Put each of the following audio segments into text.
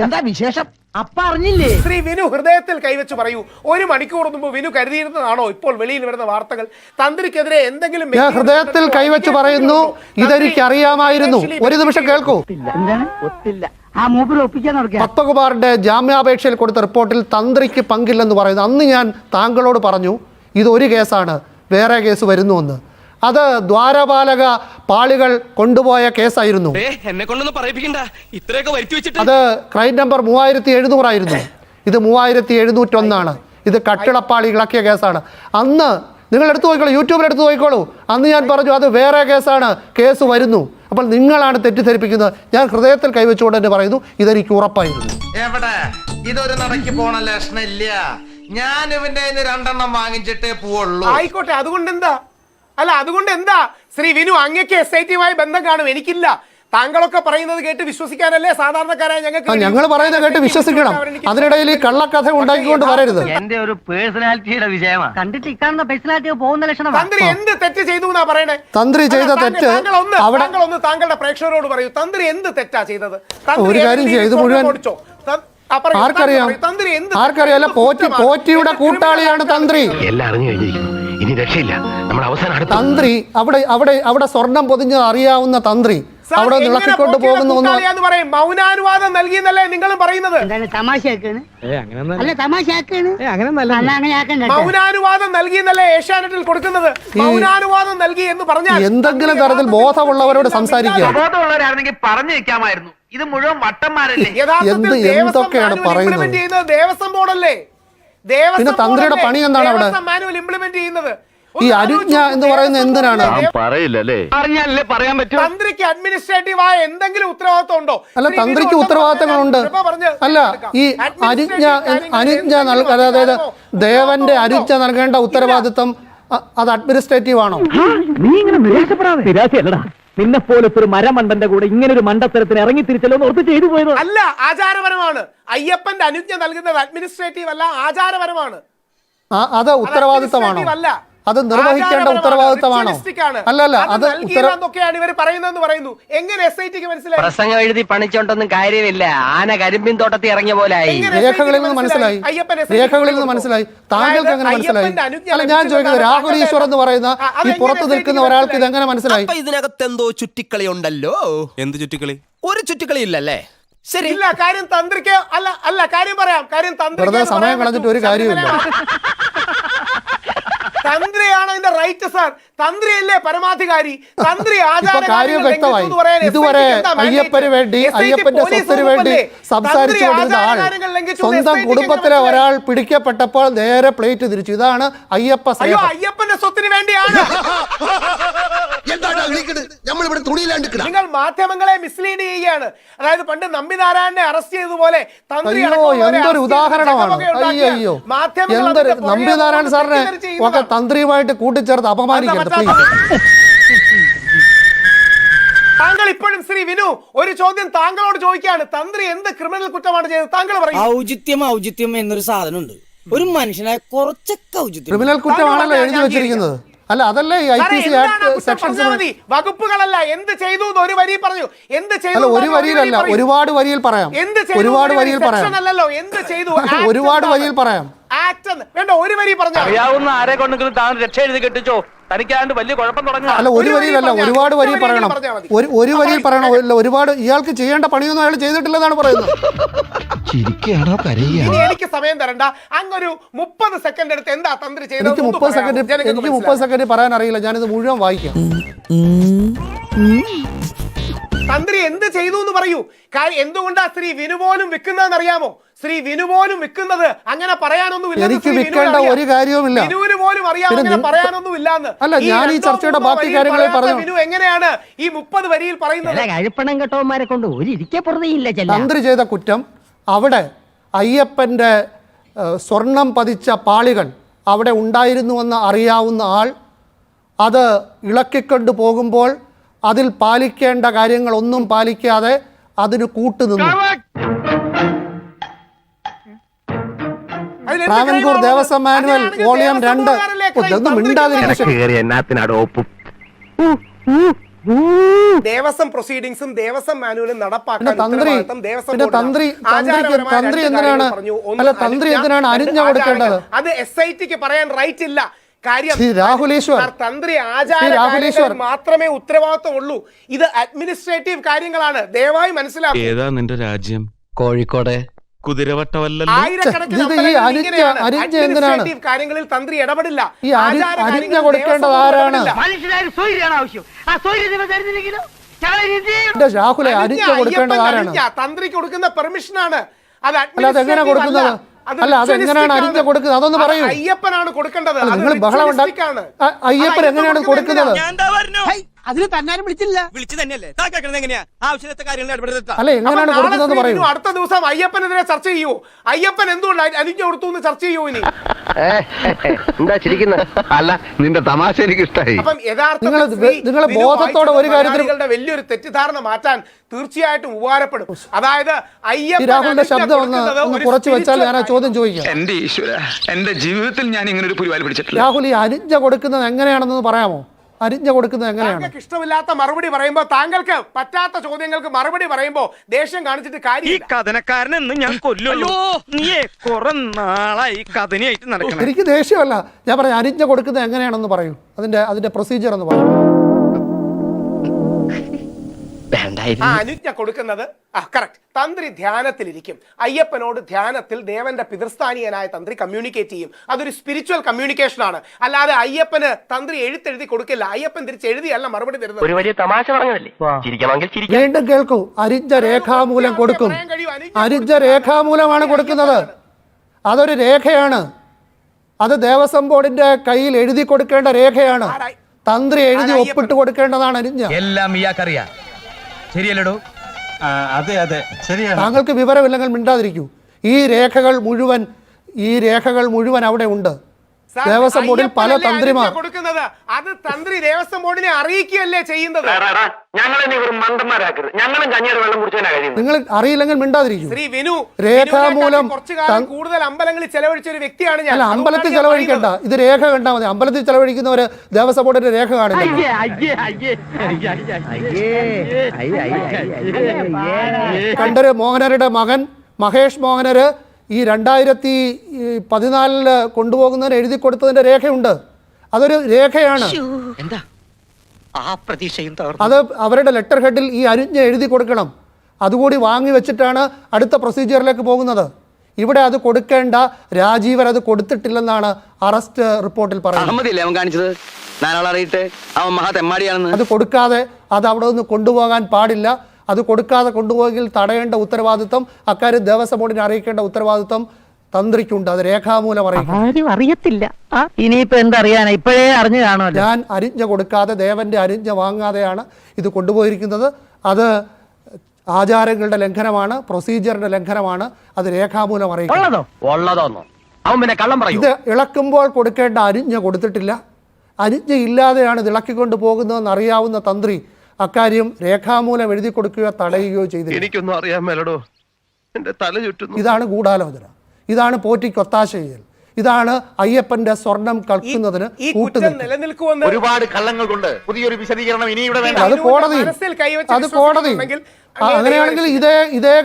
എന്താ വിശേഷം? അപ്പ അറിഞ്ഞില്ലേ? ശ്രീ വിനു ഹൃദയത്തിൽ കൈവച്ച് പറയൂ, ഒരു മണിക്കൂർ മുമ്പ് വിനു കരുതിയിരുന്നതാണോ ഇപ്പോൾ വെളിയിൽ വരുന്ന വാർത്തകൾ? തന്ത്രിക്കെതിരെ എന്തെങ്കിലും ഞാൻ ഹൃദയത്തിൽ കൈവച്ച് പറയുന്നു, ഇതെനിക്ക് അറിയാമായിരുന്നു. ഒരു നിമിഷം കേൾക്കൂ. എന്താണ്? ഒത്തില്ല. ആ മൂപ്പര് ഒപ്പിക്കാൻ നടക്കുക. പത്മകുമാറിന്റെ ജാമ്യാപേക്ഷയിൽ കൊടുത്ത റിപ്പോർട്ടിൽ തന്ത്രിക്ക് പങ്കില്ലെന്ന് പറയുന്നു. അന്ന് ഞാൻ താങ്കളോട് പറഞ്ഞു ഇതൊരു കേസാണ്, വേറെ കേസ് വരുന്നുവെന്ന്. അത് ദ്വാരപാലക പാളികൾ കൊണ്ടുപോയ കേസായിരുന്നു. അത് ക്രൈം നമ്പർ 3700 ആയിരുന്നു. ഇത് 3701 ഇത് കട്ടിളപ്പാളി ഇളക്കിയ കേസാണ്. അന്ന് നിങ്ങൾ എടുത്തു നോക്കിക്കോളൂ, യൂട്യൂബിൽ എടുത്തു നോക്കിക്കോളൂ. അന്ന് ഞാൻ പറഞ്ഞു അത് വേറെ കേസാണ്, കേസ് വരുന്നു. അപ്പോൾ നിങ്ങളാണ് തെറ്റിദ്ധരിപ്പിക്കുന്നത്. ഞാൻ ഹൃദയത്തിൽ കൈവച്ചുകൊണ്ട് തന്നെ പറയുന്നു ഇതെനിക്ക് ഉറപ്പായിരുന്നു. എവിടെ ഇതൊരു നടക്ക് പോണ ലക്ഷണില്ല. ഞാൻ ഇവന്റെ 2 വാങ്ങിച്ചിട്ടേ പോവുള്ളൂ. ആയിക്കോട്ടെ, അതുകൊണ്ട് എന്താ? അല്ല, അതുകൊണ്ട് എന്താ? ശ്രീ വിനു, അങ്ങക്ക് SIT-യുമായി ബന്ധം കാണും, എനിക്കില്ല. താങ്കളൊക്കെ പറയുന്നത് കേട്ട് വിശ്വസിക്കാനല്ലേ സാധാരണക്കാരായ ഞങ്ങൾ പറയുന്നത് കേട്ട് വിശ്വസിക്കണം. അതിനിടയിൽ ഈ കള്ളക്കഥ ഉണ്ടാക്കിക്കൊണ്ട് വരരുത്. എന്റെ ഒരു പേഴ്സണാലിറ്റിയുടെ വിഷയമാണ്. കണ്ടിട്ട് ഇക്കാണുന്ന പേഴ്സണാലിറ്റി പോകുന്ന ലക്ഷണം. തന്ത്രി എന്ത് തെറ്റ് ചെയ്തു എന്നാ പറയണേ? തന്ത്രി ചെയ്ത തെറ്റ് താങ്കളൊന്ന് താങ്കളുടെ പ്രേക്ഷകരോട് പറയൂ, തന്ത്രി എന്ത് തെറ്റാ ചെയ്തത്? ഒരു കാര്യം ചെയ്തു മുഴുവൻ ആർക്കറിയാം? ആർക്കറിയാലോ? പോറ്റിയുടെ കൂട്ടാളിയാണ് തന്ത്രി. എല്ലാം അറിഞ്ഞു കഴിഞ്ഞിരിക്കുന്നു, ഇനി രക്ഷയില്ല. നമ്മൾ അവസാനം തന്ത്രി അവിടെ സ്വർണം പൊതിഞ്ഞത് അറിയാവുന്ന തന്ത്രി അവിടെ നിളക്കിക്കൊണ്ട് പോകുന്നു. മൗനാനുവാദം നൽകിയെന്നല്ലേ നിങ്ങളും പറയുന്നത്? മൗനാനുവാദം നൽകിയെന്നല്ലേ ഏഷ്യാനെറ്റിൽ കൊടുക്കുന്നത്? മൗനാനുവാദം നൽകി എന്ന് പറഞ്ഞാൽ എന്തെങ്കിലും തരത്തിൽ ബോധമുള്ളവരോട് സംസാരിക്കുക. ബോധമുള്ളവരായിരുന്നെങ്കിൽ പറഞ്ഞു വെക്കാമായിരുന്നു. ഇത് മുഴുവൻ വട്ടന്മാരല്ലേ? എന്തൊക്കെയാണ് പറയുന്നത്? ദേവസ്വം ബോർഡല്ലേ? പിന്നെ തന്ത്രിയുടെ പണി എന്താണ് അവിടെ? മാനുവൽ ഇംപ്ലിമെന്റ് ചെയ്യുന്നത്. ഈ അനുജ്ഞ എന്ന് പറയുന്നത് എന്തിനാണ്? തന്ത്രിക്ക് അഡ്മിനിസ്ട്രേറ്റീവായ എന്തെങ്കിലും ഉത്തരവാദിത്വം ഉണ്ടോ? അല്ല, തന്ത്രിക്ക് ഉത്തരവാദിത്തങ്ങളുണ്ട്. അല്ല, ഈ അനുജ്ഞ അതായത് ദേവന്റെ അനുജ്ഞ നൽകേണ്ട ഉത്തരവാദിത്തം അത് അഡ്മിനിസ്ട്രേറ്റീവ് ആണോ? നീ ഇങ്ങനെ നിരാശപ്പെടാതെ. നിന്നെ പോലത്തെ ഒരു മരമണ്ടന്റെ കൂടെ ഇങ്ങനെ ഒരു മണ്ടത്തരത്തിന് ഇറങ്ങി തിരിച്ചല്ലോ ഓർത്ത് ചെയ്തു പോയത്. അല്ല, ആചാരപരമാണ്. അയ്യപ്പന്റെ അനുജ്ഞ നൽകുന്നത് അഡ്മിനിസ്ട്രേറ്റീവ് അല്ല, ആചാരപരമാണ്. അത് ഉത്തരവാദിത്തമാണോ? അല്ല, അത് നിർവഹിക്കേണ്ട ഉത്തരവാദിത്തമാണോ? അല്ലല്ല, അത് എന്തൊക്കെയാണ് ഇവർ പറയുന്നതെന്ന് പറയുന്നു. എങ്ങനെ SIT-ക്ക് മനസ്സിലായി? പ്രസംഗം എഴുതി പണിച്ചോണ്ടൊന്നും കാര്യമില്ല. ആന കരിമ്പിൻ തോട്ടത്തിൽ ഇറങ്ങിയ പോലെ ആയി. രേഖകളിൽ നിന്ന് മനസ്സിലായി. താങ്കൾക്ക് എങ്ങനെ മനസ്സിലായി? അല്ല, ഞാൻ ചോദിക്കുന്നത് രാഹുൽ ഈശ്വർ എന്ന് പറയുന്ന ഈ പുറത്തു നിൽക്കുന്ന ഒരാൾക്ക് ഇതെങ്ങനെ മനസ്സിലായി? ഇതിനകത്ത് എന്തോ ചുറ്റിക്കളി ഉണ്ടല്ലോ. എന്ത് ചുറ്റിക്കളി? ഒരു ചുറ്റിക്കളി ഇല്ലല്ലേ? ശരി, ഇല്ല. കാര്യം തന്ത്രിക്ക് അല്ല കാര്യം പറയാം. കാര്യം തന്ത്രി സമയം കളഞ്ഞിട്ട് ഒരു കാര്യമില്ല. തന്ത്രിയാണ് അതിന്റെ റൈറ്റ് സാർ. തന്ത്രിയല്ലേ പരമാധികാരി. തന്ത്രി കാര്യം വ്യക്തമായി. ഇതുവരെ അയ്യപ്പന് വേണ്ടി, അയ്യപ്പന്റെ സ്വത്തിന് വേണ്ടി സംസാരിച്ചു കൊണ്ടിരുന്ന ആൾ സ്വന്തം കുടുംബത്തിലെ ഒരാൾ പിടിക്കപ്പെട്ടപ്പോൾ നേരെ പ്ലേറ്റ് തിരിച്ചു. ഇതാണ് അയ്യപ്പ. അയ്യപ്പന്റെ സ്വത്തിന് വേണ്ടിയാണ് നിങ്ങൾ മാധ്യമങ്ങളെ മിസ്ലീഡ് ചെയ്യുകയാണ്. അതായത് പണ്ട് നമ്പിനാരായണനെ അറസ്റ്റ് ചെയ്തതുപോലെ എന്തൊരു ഉദാഹരണമാണ്. അയ്യോ, എന്തൊരു നമ്പിനാരായണൻ സാറിനെ ഒക്കെ തന്ത്രിയുമായിട്ട് കൂട്ടിച്ചേർത്ത് അപമാനിക്കരുത്. താങ്കൾ ഇപ്പോഴും ശ്രീ വിനു ഒരു ചോദ്യം താങ്കളോട് ചോദിക്കുകയാണ്. തന്ത്രി എന്ത് ക്രിമിനൽ കുറ്റമാണ് ചെയ്തത്? താങ്കൾ പറയും. ഔചിത്യം എന്നൊരു സാധനമുണ്ട്. ഒരു മനുഷ്യനായ കുറച്ചൊക്കെ ഔചിത്യം. ക്രിമിനൽ കുറ്റമാണല്ലോ എഴുതി വെച്ചിരിക്കുന്നത്. അല്ല, അതല്ലേ IPC വകുപ്പുകളല്ല. എന്ത് ചെയ്തു ഒരു വരി പറഞ്ഞു. എന്ത് ചെയ്തു? ഒരു വരിയിലല്ല, ഒരുപാട് വരിയിൽ പറയാം. ഒരുപാട് വരിയിൽ പറയാം. എന്ത് ചെയ്തു? ഒരുപാട് വരിയിൽ പറയാം. വേണ്ട, ഒരു വരി പറഞ്ഞു. അറിയാവുന്ന ആരെ കൊണ്ടെങ്കിലും താൻ രക്ഷ എഴുതി കെട്ടിച്ചോ. തനിക്കാണ്ട് വലിയ കുഴപ്പം തുടങ്ങി. അല്ല, ഒരു വരിയിലല്ല, ഒരുപാട് വരി പറയണം. ഒരു വരിയിൽ പറയണം. ഒരുപാട് ഇയാൾക്ക് ചെയ്യേണ്ട പണിയൊന്നും അയാൾ ചെയ്തിട്ടില്ലെന്നാണ് പറയുന്നത്. എനിക്ക് സമയം തരണ്ട. അങ്ങൊരു 30 സെക്കൻഡ് എടുത്ത് എന്താ തന്ത്രി ചെയ്തത്? എനിക്ക് 30 സെക്കൻഡ് പറയാൻ അറിയില്ല. ഞാനിത് മുഴുവൻ വായിക്കാം. തന്ത്രി എന്ത് ചെയ്തു എന്ന് പറയൂ. എന്തുകൊണ്ടാ ശ്രീ വിനു പോലും വിൽക്കുന്നതെന്ന് അറിയാമോ? ശ്രീ വിനു പോലും വിൽക്കുന്നത് അങ്ങനെ പറയാനൊന്നുമില്ല. എനിക്ക് വിൽക്കേണ്ട ഒരു കാര്യവുമില്ല. വിനുവിന് പോലും അറിയാം അങ്ങനെ പറയാനൊന്നുമില്ലാന്ന്. അല്ല, ഞാൻ ഈ ചർച്ചയുടെ ബാക്കി കാര്യങ്ങളെ പറഞ്ഞു. വിനു എങ്ങനെയാണ് ഈ 30 വരിയിൽ പറയുന്നത്? തന്ത്രി ചെയ്ത കുറ്റം അവിടെ അയ്യപ്പന്റെ സ്വർണം പതിച്ച പാളികൾ അവിടെ ഉണ്ടായിരുന്നുവെന്ന് അറിയാവുന്ന ആൾ അത് ഇളക്കിക്കൊണ്ട് പോകുമ്പോൾ അതിൽ പാലിക്കേണ്ട കാര്യങ്ങളൊന്നും പാലിക്കാതെ അതിന് കൂട്ടുനിന്നു. ട്രാവൻകൂർ ദേവസ്വം മാനുവൽ വോളിയം 2 ഒന്നും മിണ്ടാതിരിക്കും. ദേവസ്വം പ്രൊസീഡിംഗ്സും ദേവസ്വം മാനുവലും നടപ്പാക്കാൻ ഉത്തരവാദിത്തം ദേവസ്വം തന്ത്രി എന്തിനാണ് അരിഞ്ഞ കൊടുക്കേണ്ടത്? അത് SITക്ക് പറയാൻ റൈറ്റ് ഇല്ല. കാര്യം രാഹുൽ ഈശ്വർ തന്ത്രി ആചാര മാത്രമേ ഉത്തരവാദിത്തമുള്ളൂ. ഇത് അഡ്മിനിസ്ട്രേറ്റീവ് കാര്യങ്ങളാണ്. ദയവായി മനസ്സിലാക്കുക. ഏതാ നിന്റെ രാജ്യം? കോഴിക്കോട് കുതിരവട്ടമല്ലല്ലോ. അഡ്മിനിസ്ട്രേറ്റീവ് കാര്യങ്ങളിൽ തന്ത്രി ഇടപെടില്ല. അരിഞ്ഞ കൊടുക്കേണ്ടത് ആരാണ്? രാഹുലെ അരിഞ്ഞ കൊടുക്കേണ്ടത് ആരാണ്? തന്ത്രിക്ക് കൊടുക്കുന്ന പെർമിഷനാണ്. അത് അതെങ്ങനെ കൊടുക്കുന്നത്? അല്ല, അതെങ്ങനെയാണ് അരിഞ്ഞ കൊടുക്കുന്നത്? അതൊന്ന് പറയൂ. അയ്യപ്പനാണ് കൊടുക്കേണ്ടത്. നിങ്ങൾ ബഹളം ഉണ്ടാക്കാണ്. അയ്യപ്പൻ എങ്ങനെയാണ് കൊടുക്കുന്നത്? അതിന് തന്നാരും വിളിച്ചില്ല. അല്ല, എങ്ങനെയാണ് കൊടുക്കുന്നത് പറയൂ. അടുത്ത ദിവസം അയ്യപ്പനെതിരെ ചർച്ച ചെയ്യൂ. അയ്യപ്പൻ എന്തുകൊണ്ട് അരിഞ്ഞു കൊടുത്തു എന്ന് ചർച്ച ചെയ്യൂ. ഇനി എന്താ ചിരിക്കുന്നത്? അല്ല, നിന്റെ തമാശ എനിക്ക് ഇഷ്ടമായി. അപ്പം നിങ്ങൾ ബോധത്തോടെ ഒരു കാര്യത്തിലും വലിയൊരു തെറ്റിദ്ധാരണ മാറ്റാൻ തീർച്ചയായിട്ടും ഉപകാരപ്പെടും. അതായത് രാഹുലിന്റെ ശബ്ദം ഒന്ന് കുറച്ച് വെച്ചാൽ ഞാൻ ആ ചോദ്യം ചോദിക്കാം. എന്റെ ഈശ്വര, എന്റെ ജീവിതത്തിൽ ഞാൻ ഇങ്ങനെ ഒരു പുലിവാൽ പിടിച്ചിട്ടില്ല. രാഹുൽ, ഈ അരിഞ്ഞ കൊടുക്കുന്നത് എങ്ങനെയാണെന്ന് പറയാമോ? അരിഞ്ഞ കൊടുക്കുന്നത് എങ്ങനെയാണ്? താങ്കൾക്ക് ഇഷ്ടമില്ലാത്ത മറുപടി പറയുമ്പോൾ, താങ്കൾക്ക് പറ്റാത്ത ചോദ്യങ്ങൾക്ക് മറുപടി പറയുമ്പോൾ ദേഷ്യം കാണിച്ചിട്ട് കാര്യം. ഈ കഥനക്കാരനെന്ന് ഞാൻ കൊല്ലുള്ളൂ. നീയേ കുറെ നാളായി കഥനയായിട്ട് നടക്കണം. എനിക്ക് ദേഷ്യമല്ല, ഞാൻ പറയാം അരിഞ്ഞ കൊടുക്കുന്നത് എങ്ങനെയാണെന്ന് പറയൂ. അതിന്റെ പ്രൊസീജിയർ എന്ന് പറയൂ. അനുജ്ഞ കൊടുക്കുന്നത് കറക്റ്റ്. തന്ത്രി ധ്യാനത്തിലിരിക്കും. അയ്യപ്പനോട് ധ്യാനത്തിൽ ദേവന്റെ പിതൃസ്ഥാനീയനായ തന്ത്രി കമ്മ്യൂണിക്കേറ്റ് ചെയ്യും. അതൊരു സ്പിരിച്വൽ കമ്മ്യൂണിക്കേഷൻ ആണ്. അല്ലാതെ അയ്യപ്പന് തന്ത്രി എഴുത്തെഴുതി കൊടുക്കില്ല. അയ്യപ്പൻ തിരിച്ച് എഴുതിയല്ല മറുപടി തരുന്നത്. ഒരു വലിയ തമാശ പറഞ്ഞതല്ലേ? വീണ്ടും കേൾക്കൂ. അരിഞ്ഞ രേഖാമൂലം കൊടുക്കും. അരിഞ്ഞ രേഖാമൂലമാണ് കൊടുക്കുന്നത്. അതൊരു രേഖയാണ്. അത് ദേവസ്വം ബോർഡിന്റെ കയ്യിൽ എഴുതി കൊടുക്കേണ്ട രേഖയാണ്. തന്ത്രി എഴുതി ഒപ്പിട്ട് കൊടുക്കേണ്ടതാണ് അരിഞ്ഞ. എല്ലാം ഇയാൾക്കറിയാം. ശരിയല്ലടോ? അതെ അതെ ശരിയാണ്. താങ്കൾക്ക് വിവരമില്ലെങ്കിൽ മിണ്ടാതിരിക്കൂ. ഈ രേഖകൾ മുഴുവൻ അവിടെ ഉണ്ട്. ദേവസ്വം ബോർഡിൽ പല തന്ത്രിമാർ കൊടുക്കുന്നത്. അത് തന്ത്രി ദേവസ്വം ബോർഡിനെ അറിയിക്കുകയല്ലേ ചെയ്യുന്നത്. നിങ്ങൾ അറിയില്ലെങ്കിൽ മിണ്ടാതിരിക്കും. ശ്രീ വിനു രേഖാമൂലം കൂടുതൽ അമ്പലങ്ങളിൽ ചെലവഴിച്ച ഒരു വ്യക്തിയാണ് ഞാൻ. അല്ല, അമ്പലത്തിൽ ചെലവഴിക്കണ്ട. ഇത് രേഖ കണ്ടാൽ മതി. അമ്പലത്തിൽ ചെലവഴിക്കുന്നവര് ദേവസ്വം ബോർഡിന്റെ രേഖ കാണില്ല. കണ്ടര് മോഹനരുടെ മകൻ മഹേഷ് മോഹനര് ഈ 2014 കൊണ്ടുപോകുന്നതിന് എഴുതി കൊടുത്തതിന്റെ രേഖയുണ്ട്. അതൊരു രേഖയാണ്. അത് അവരുടെ ലെറ്റർ ഹെഡിൽ ഈ അനുജ്ഞ എഴുതി കൊടുക്കണം. അതുകൂടി വാങ്ങി വെച്ചിട്ടാണ് അടുത്ത പ്രൊസീജിയറിലേക്ക് പോകുന്നത്. ഇവിടെ അത് കൊടുക്കേണ്ട രാജീവർ അത് കൊടുത്തിട്ടില്ലെന്നാണ് അറസ്റ്റ് റിപ്പോർട്ടിൽ പറയുന്നത്. അത് കൊടുക്കാതെ അത് അവിടെ നിന്ന് കൊണ്ടുപോകാൻ പാടില്ല. അത് കൊടുക്കാതെ കൊണ്ടുപോയെങ്കിൽ തടയേണ്ട ഉത്തരവാദിത്വം, അക്കാര്യം ദേവസ്വം ബോർഡിനെ അറിയിക്കേണ്ട ഉത്തരവാദിത്വം തന്ത്രിക്കുണ്ട്. അത് രേഖാമൂലം അറിയത്തില്ല. ഇനിയിപ്പോ എന്തറിയാനാ? ഇപ്പോഴേ അറിഞ്ഞു കാണുമല്ലോ. ഞാൻ അരിഞ്ഞ കൊടുക്കാതെ ദേവന്റെ അരിഞ്ഞ വാങ്ങാതെയാണ് ഇത് കൊണ്ടുപോയിരിക്കുന്നത്. അത് ആചാരങ്ങളുടെ ലംഘനമാണ്, പ്രൊസീജിയറിന്റെ ലംഘനമാണ്. അത് രേഖാമൂലം അറിയിക്കും. ഇത് ഇളക്കുമ്പോൾ കൊടുക്കേണ്ട അരിഞ്ഞ കൊടുത്തിട്ടില്ല. അരിഞ്ഞ ഇല്ലാതെയാണ് ഇത് ഇളക്കിക്കൊണ്ട് പോകുന്നതെന്ന് അറിയാവുന്ന തന്ത്രി അക്കാര്യം രേഖാമൂലം എഴുതി കൊടുക്കുകയോ തടയുകയോ ചെയ്തില്ല. എനിക്കൊന്നും അറിയാൻ മേലടോ, എന്റെ തല ചുറ്റുന്നു. ഇതാണ് ഗൂഢാലോചന. ഇതാണ് പോറ്റിക്ക് ഒത്താശ ചെയ്യൽ. ഇതാണ് അയ്യപ്പന്റെ സ്വർണം കളിക്കുന്നതിന് നിലനിൽക്കുമെന്ന് ഒരുപാട് കള്ളങ്ങൾ കൊണ്ട് പുതിയൊരു വിശദീകരണം ഇനി ഇവിടെ വേണ്ട. അത് കോടതി. അങ്ങനെയാണെങ്കിൽ ഇതേ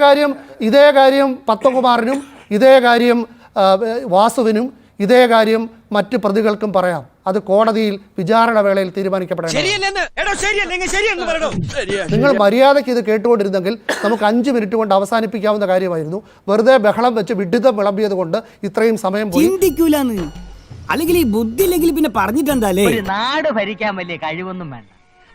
കാര്യം പത്മകുമാറിനും ഇതേ കാര്യം വാസുവിനും ഇതേ കാര്യം മറ്റ് പ്രതികൾക്കും പറയാം. അത് കോടതിയിൽ വിചാരണ വേളയിൽ തീരുമാനിക്കപ്പെടണം. നിങ്ങൾ മര്യാദയ്ക്ക് ഇത് കേട്ടുകൊണ്ടിരുന്നെങ്കിൽ നമുക്ക് 5 മിനിറ്റ് കൊണ്ട് അവസാനിപ്പിക്കാവുന്ന കാര്യമായിരുന്നു. വെറുതെ ബഹളം വെച്ച് വിഡിതം വിളമ്പിയത് കൊണ്ട് ഇത്രയും സമയം പോയി. അല്ലെങ്കിൽ ഈ ബുദ്ധി ഇല്ലെങ്കിൽ പിന്നെ പറഞ്ഞിട്ടെന്താലേ. ഒരു നാട് ഭരിക്കാൻ വലിയ കഴിവൊന്നും വേണ്ട,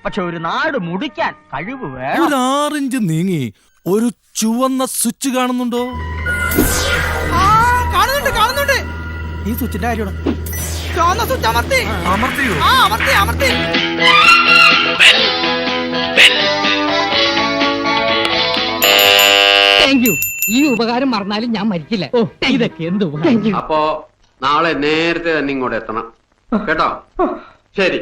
പക്ഷെ ഒരു നാട് മുടിക്കാൻ കഴിവ് വേണം. ഒരു 6 ഇഞ്ച് നീങ്ങി ഒരു ചുവന്ന സ്വിച്ച് കാണുന്നുണ്ടോ? കാണുന്നുണ്ട്. ഈ സ്വിച്ചിന്റെ കാര്യമാണ്. ഈ ഉപകാരം മറന്നാലും ഞാൻ മരിക്കില്ല. ഇതൊക്കെ എന്ത് ഉപകാരം. അപ്പോ നാളെ നേരത്തെ തന്നെ ഇങ്ങോട്ട് എത്തണം കേട്ടോ. ശരി.